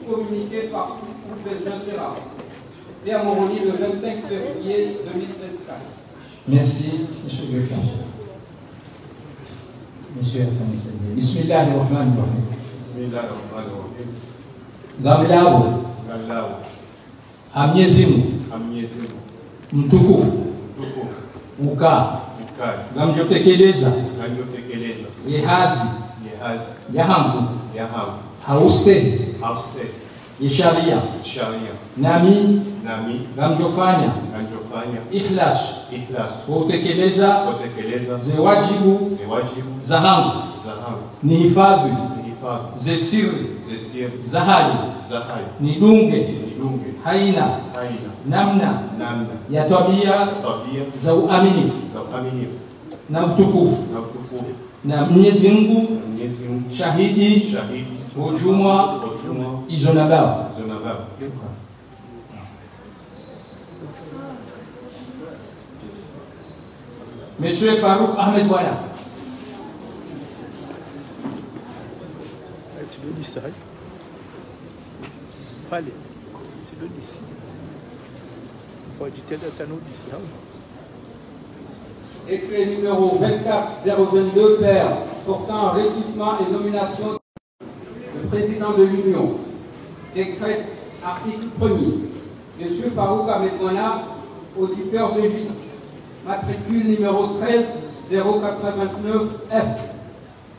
communiqué partout où besoin sera. Et à Moroni le 25 février 2024. Merci, monsieur le greffier. Monsieur Bismillahirrahmanirrahim. Bismillahirrahmanirrahim. Gamlao amyezimu mtukufu uka gamjotekeleza yehazi yahangu hauste yesharia nami gamjofanya ikhlas kutekeleza zewajibu zahangu ni hifadhi zesiri zahayo nidunge haina namna ya tabia za uaminifu na utukufu na Mwenyezi Mungu shahidi ujumwa izo na baba. Monsieur Farouk Ahmed Boya. Écrit numéro 24022 père portant recrutement et nomination du président de l'Union. Décret article 1er. Monsieur Farouk Ahmed-Moana, auditeur de justice. Matricule numéro 13089F.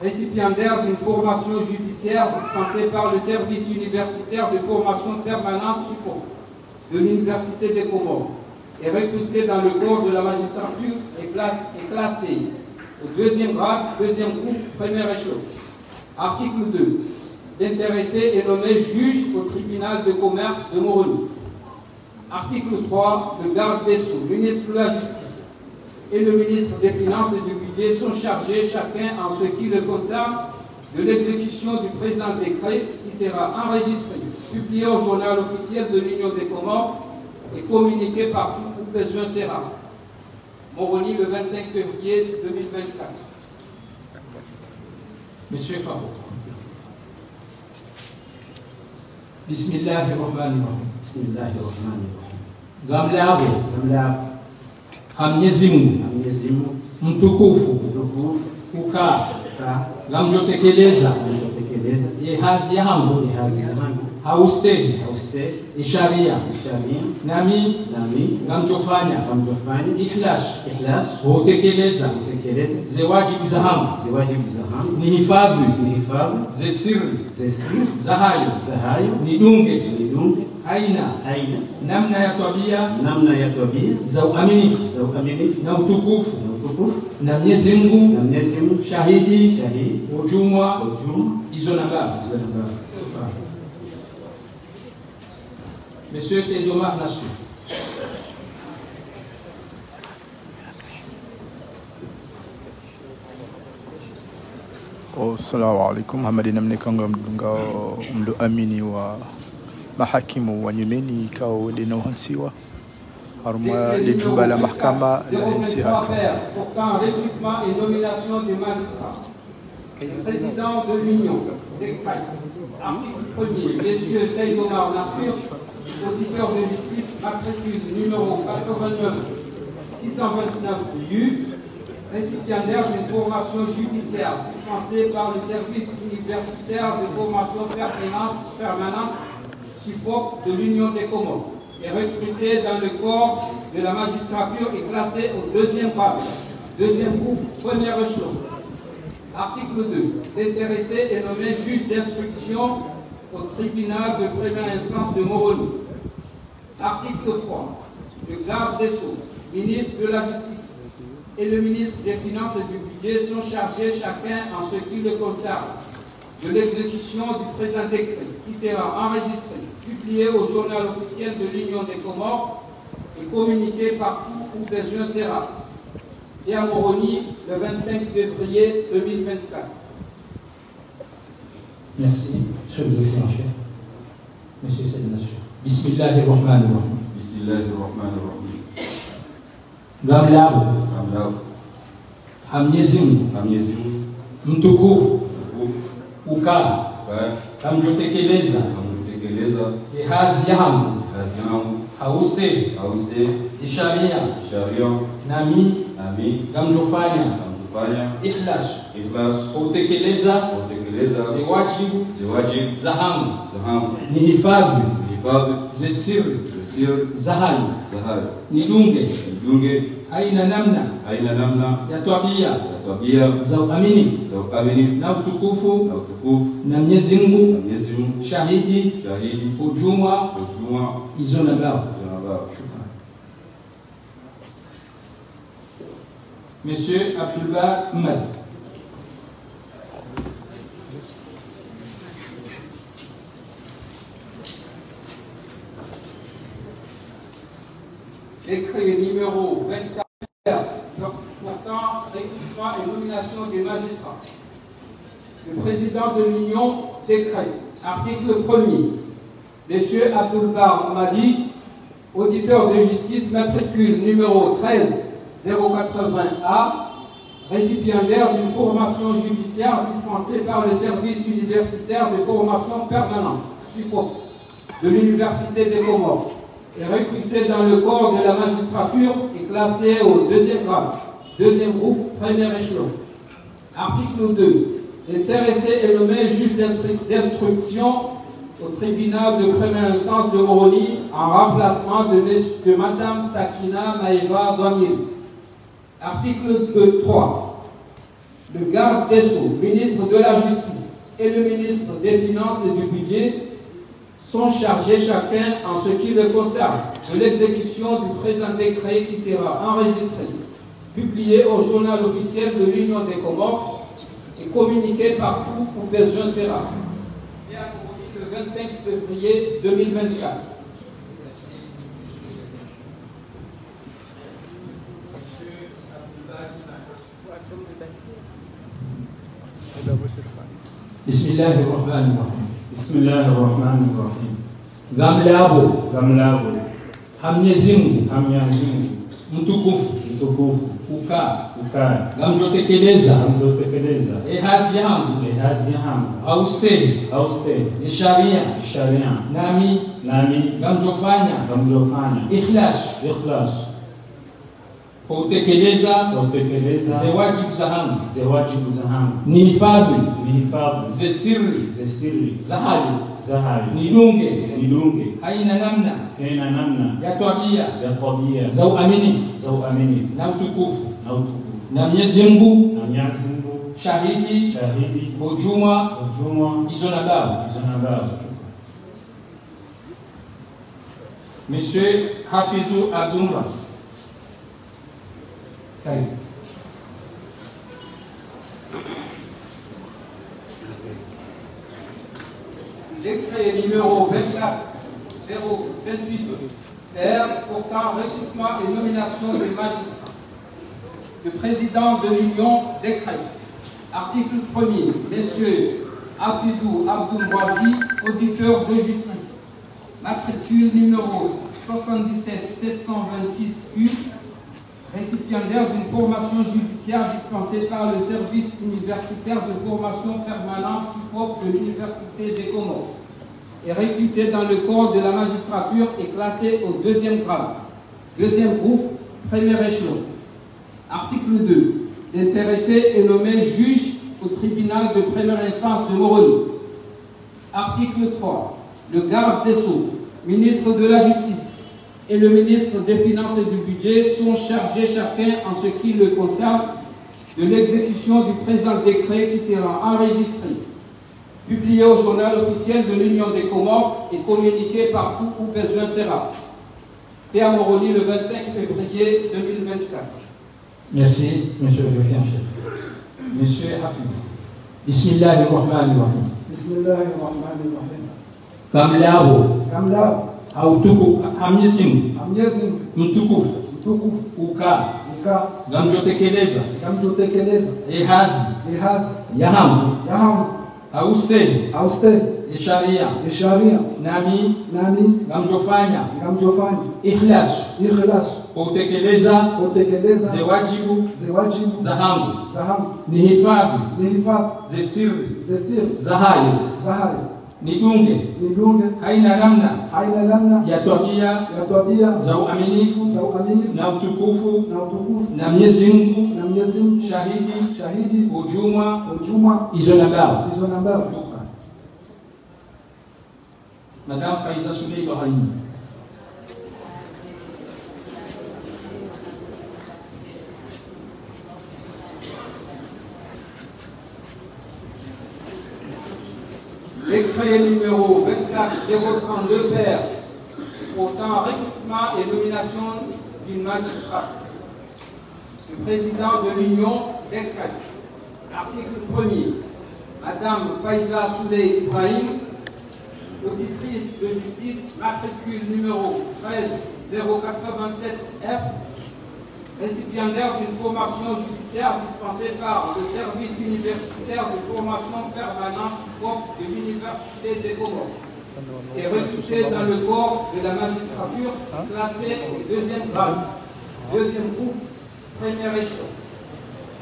Récipiendaire d'une formation judiciaire dispensée par le service universitaire de formation permanente SUPO de l'Université des Comores et recruté dans le corps de la magistrature et classé au deuxième grade, deuxième groupe, premier échelon. Article 2. L'intéressé est nommé juge au tribunal de commerce de Moroni. Article 3. Le garde des Sceaux, ministre de la Justice et le ministre des Finances et du Budget sont chargés chacun en ce qui le concerne de l'exécution du présent décret qui sera enregistré, publié au journal officiel de l'Union des Comores et communiqué partout où besoin sera. Moroni le 25 février 2024. Monsieur Farouk. Bismillahirrahmanirrahim. Gamlao hamnyezimu mtukufu uka gamjotekeleza yehazi yangu hauste isharia nami gamjofanya ikhlas kutekeleza zewajibu zahangu ni hifadhi zesiri zahayo nidunge haina namna ya tabia za uaminifu na utukufu na Mwenyezi Mungu shahidi ujumwa izo na baba. Monsieur Seydoma Nassou. Assalamu alaikum. Hamadina mnekanga mdo amini wa mahakimu wa Nyumeni ikao wede na uhansiwa haruma de jumba la mahkama la NCH. Portant recrutement et nomination des magistrats. Président de l'Union, décret. Article 1er, messieurs Seydoma Nassou, auditeur de justice, matricule numéro 89 629 U, récipiendaire d'une formation judiciaire dispensée par le service universitaire de formation permanente SUPO de l'Union des Comores et recruté dans le corps de la magistrature et classé au deuxième grade, deuxième groupe, premier échelon. Article 2. L'intéressé est nommé juge d'instruction au tribunal de première instance de Moroni. Article 3. Le garde des Sceaux, ministre de la Justice et le ministre des Finances et du Budget sont chargés chacun en ce qui le concerne de l'exécution du présent décret qui sera enregistré, publié au journal officiel de l'Union des Comores et communiqué partout où besoin sera. Et à Moroni le 25 février 2024. Merci, monsieur le greffier en chef. Monsieur Sédnation. Bismillahirrahmanirrahim. Bismillahirrahmanirrahim. Gamlao hamnyezimu mtukufu uka kamjotekeleza kutekeleza kazi yangu kazi yangu hauste sharia nami gamjofanya ikhlas kutekeleza wajibu zahangu nihifadhi zesiri zahali nidunge aina namna ya tabia za uaminifu na utukufu na Mwenyezi Mungu shahidi ujumwa hizo na gao. Monsieur Abdullah Ahmed. Décret numéro 24 portant recrutement et nomination des magistrats. Le président de l'Union décrète, article 1er, M. Abdullah Madi, auditeur de justice, matricule numéro 13080A, récipiendaire d'une formation judiciaire dispensée par le service universitaire de formation permanente, SUFOP, de l'Université des Comores, est recruté dans le corps de la magistrature et classé au deuxième grade, deuxième groupe, premier échelon. Article 2. L'intéressé est nommé juge d'instruction au tribunal de première instance de Moroni en remplacement de Madame Sakina Maïva Douamil. Article 3. Le garde des Sceaux, ministre de la Justice et le ministre des Finances et du Budget sont chargés chacun en ce qui le concerne de l'exécution du présent décret qui sera enregistré, publié au journal officiel de l'Union des Comores et communiqué partout où besoin sera. Et accompli le 25 février 2024. Bismillahirrahmanirrahim. Bismillahirrahmanirrahim. Gamlabo Mwenyezi Mungu mtukufu ukaa gamjotekeleza hazi yangu auste sharia nami gamjofanya ikhlas kutekeleza zewajibu zahangu nihifadhi zesiri zahali nidunge haina namna ya tabia za uaminifu na utukufu na Mwenyezi Mungu shahidi ujumwa hizo na gao. Monsieur Hafidou Abdoumbas. Décret numéro 24-028 R portant recrutement et nomination des magistrats. Le président de l'Union décrète. Article 1er. Messieurs Hafidou Abdoumbasi, auditeur de justice. Matricule numéro 77-726Q. Récipiendaire d'une formation judiciaire dispensée par le service universitaire de formation permanente SUFOP de l'Université des Comores, est recruté dans le corps de la magistrature et classé au deuxième grade, deuxième groupe, premier échelon. Article 2. L'intéressé est nommé juge au tribunal de première instance de Moroni. Article 3. Le garde des Sceaux, ministre de la Justice, et le ministre des Finances et du Budget sont chargés chacun en ce qui le concerne de l'exécution du présent décret qui sera enregistré, publié au journal officiel de l'Union des Comores et communiqué partout où besoin sera. Fait à Moroni le 25 février 2024. Merci, monsieur le chef. Monsieur Hafid. Bismillahirrahmanirrahim. Gamlabo autuku Mwenyezi Mungu mtukufu ukaa gamjotekeleza hazi yangu auste sharia nami gamjofanya ikhlas kutekeleza zewajibu zahangu nihifadhi zesiri zahali nidunge haina namna ya tabia za uaminifu na utukufu na Mwenyezi Mungu shahidi ujumwa hizo nambao. Madame Faiza Souley Ibrahim. Décret numéro 24032 pair portant recrutement et nomination d'une magistrat. Le président de l'Union décrète. Article 1er. Madame Faiza Souley Ibrahim, auditrice de justice, matricule numéro 13087F, récipiendaire d'une formation judiciaire dispensée par le service universitaire de formation permanente de l'Université des Comores et recrutée dans le corps de la magistrature classée au 2e grade, 2e groupe, 1er échelon.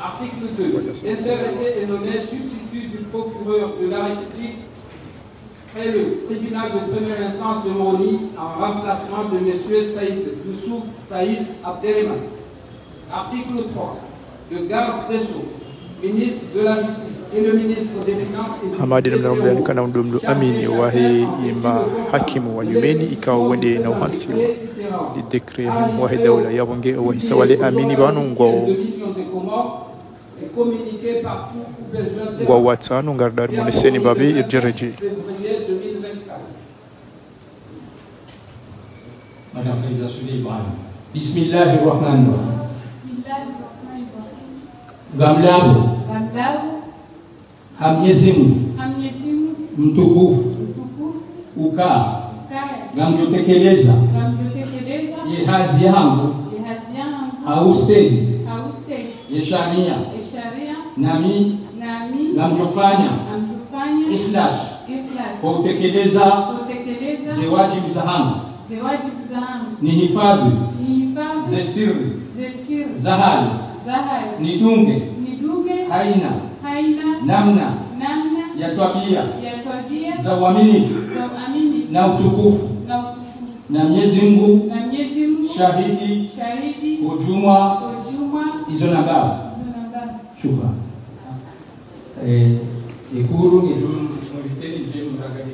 Article 2. L'intéressé est nommé substitut du procureur de la République près le tribunal de première instance de Moroni en remplacement de M. Saïd Youssouf Saïd Abdelrahman. Article 3. Le garde des Sceaux, ministre de la Justice et le ministre des Finances Hamadi namnaombeani kana mdomdo amini wahe ima hakimu wa Nyumeni ikawa wende na uhansiwa di dekre wahe daula ya wange wahisa wale amini banu ngwa watano ngardar muneseni babi irjereji. Madame Faiza Souley Ibrahim. Bismillahirrahmanirrahim. Gamlabo Mwenyezi Mungu mtukufu ukaa ngamjotekeleza yehazi yangu hausteni yeshania nami ngamjofanya ikhlas kwa kutekeleza zewajibu zangu ni hifadhi zesiri zahali nidunge haina namna ya tabia za uaminifu na utukufu na Mwenyezi Mungu shahidi ujumwa hizo nambao. Shukran. Ikuru ni tumuliteni jemu mragadi.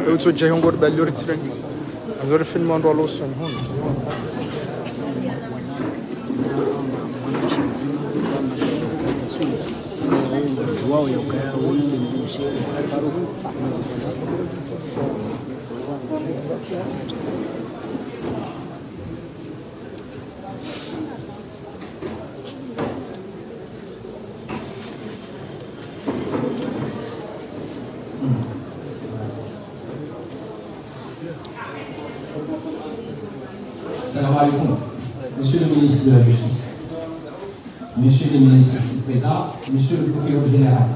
Eu sou de um gordo belho de estranho. Agora filmando a loção, João e o cara Salam alaikum. Monsieur le ministre de la Justice, Monsieur le ministre du Président, Monsieur le procureur général,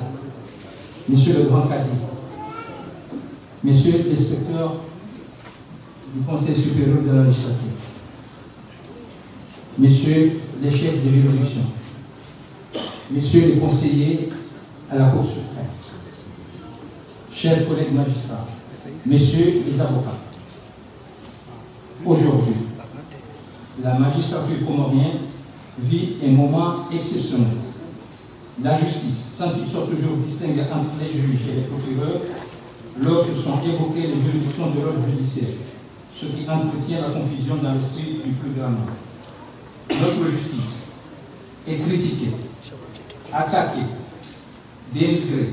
Monsieur le grand cadi, Monsieur l'inspecteur du Conseil supérieur de la magistrature, Messieurs les chefs de juridiction, Messieurs les conseillers à la Cour suprême, chers collègues magistrats, Messieurs les avocats, aujourd'hui, la magistrature comorienne vit un moment exceptionnel. La justice, sans qu'il soit toujours distinguée entre les juges et les procureurs, lorsque sont évoquées les juridictions de l'ordre judiciaire, ce qui entretient la confusion dans l'esprit du plus grand nombre. Notre justice est critiquée, attaquée, dénigrée,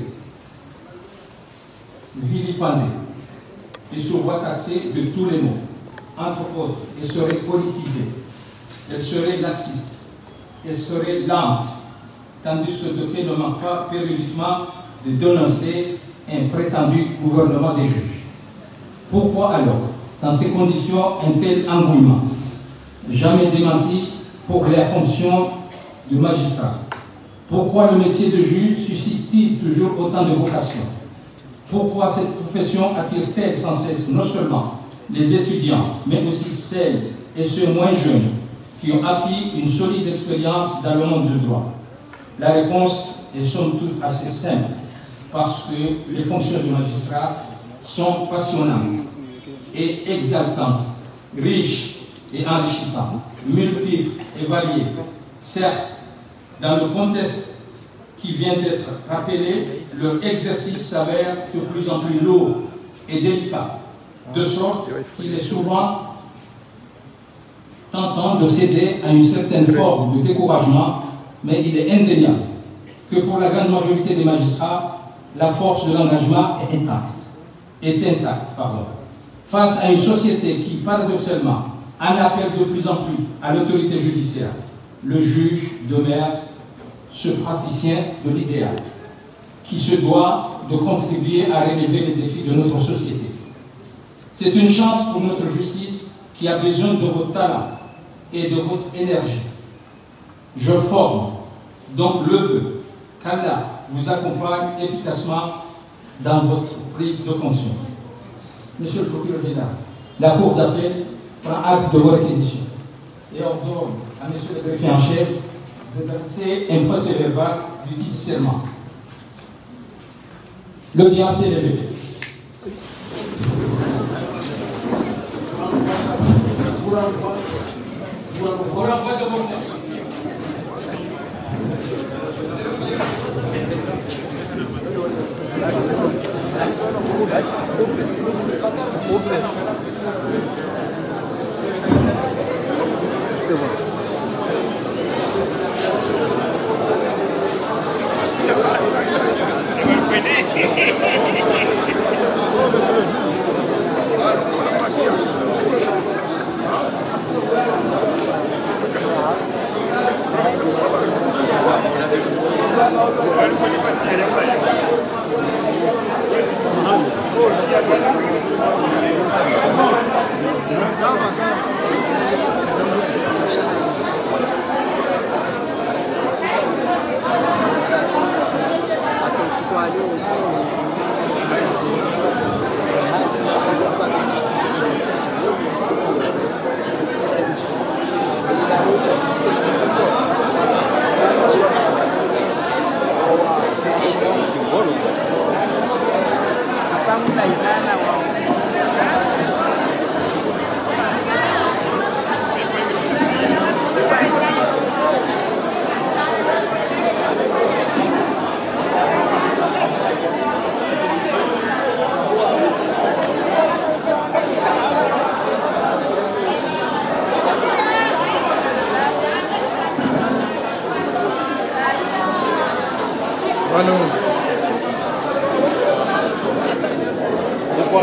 vilipendée et se voit taxée de tous les mots. Entre autres, elle serait politisée, elle serait laxiste, elle serait lente, tandis que d'autres ne manquent pas périodiquement de dénoncer un prétendu gouvernement des juges. Pourquoi alors, dans ces conditions, un tel engouement? Jamais démenti pour la fonction du magistrat. Pourquoi le métier de juge suscite-t-il toujours autant de vocations? Pourquoi cette profession attire-t-elle sans cesse non seulement les étudiants, mais aussi celles et ceux moins jeunes qui ont acquis une solide expérience dans le monde du droit? La réponse est somme toute assez simple, parce que les fonctions du magistrat sont passionnantes et exaltantes, riches et enrichissantes, multiples et variées. Certes, dans le contexte qui vient d'être rappelé, leur exercice s'avère de plus en plus lourd et délicat, de sorte qu'il est souvent tentant de céder à une certaine forme de découragement, mais il est indéniable que pour la grande majorité des magistrats, la force de l'engagement est intacte. Face à une société qui, paradoxalement, en appelle de plus en plus à l'autorité judiciaire, le juge demeure ce praticien de l'idéal qui se doit de contribuer à relever les défis de notre société. C'est une chance pour notre justice qui a besoin de votre talent et de votre énergie. Je forme donc le vœu qu'Allah vous accompagne efficacement dans votre prise de conscience. Monsieur le procureur général, la Cour d'appel prend acte de vos réquisitions et ordonne à monsieur le greffier en chef de verser un procès-verbal du dit serment. L'audience est levée. C'est bon.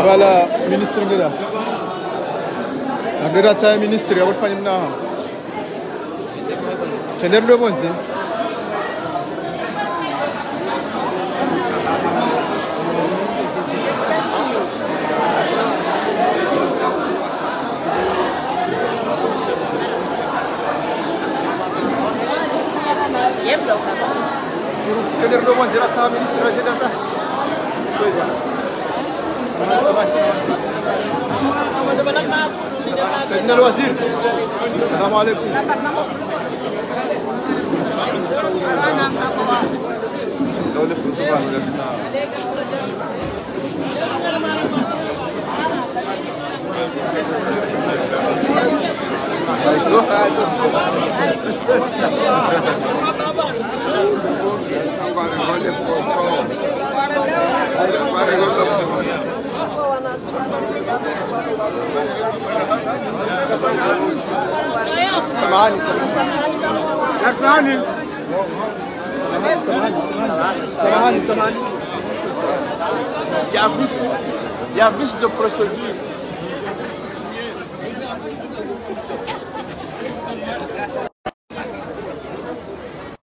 Voilà, ministre ngira. Ngira saya ministre ya wafanya mna. Kender do bonzi. Kender do bonzi la saya ministre la jeda sa. Soja. سيدنا الوزير السلام عليكم سامحني. Il y a vice de procédure.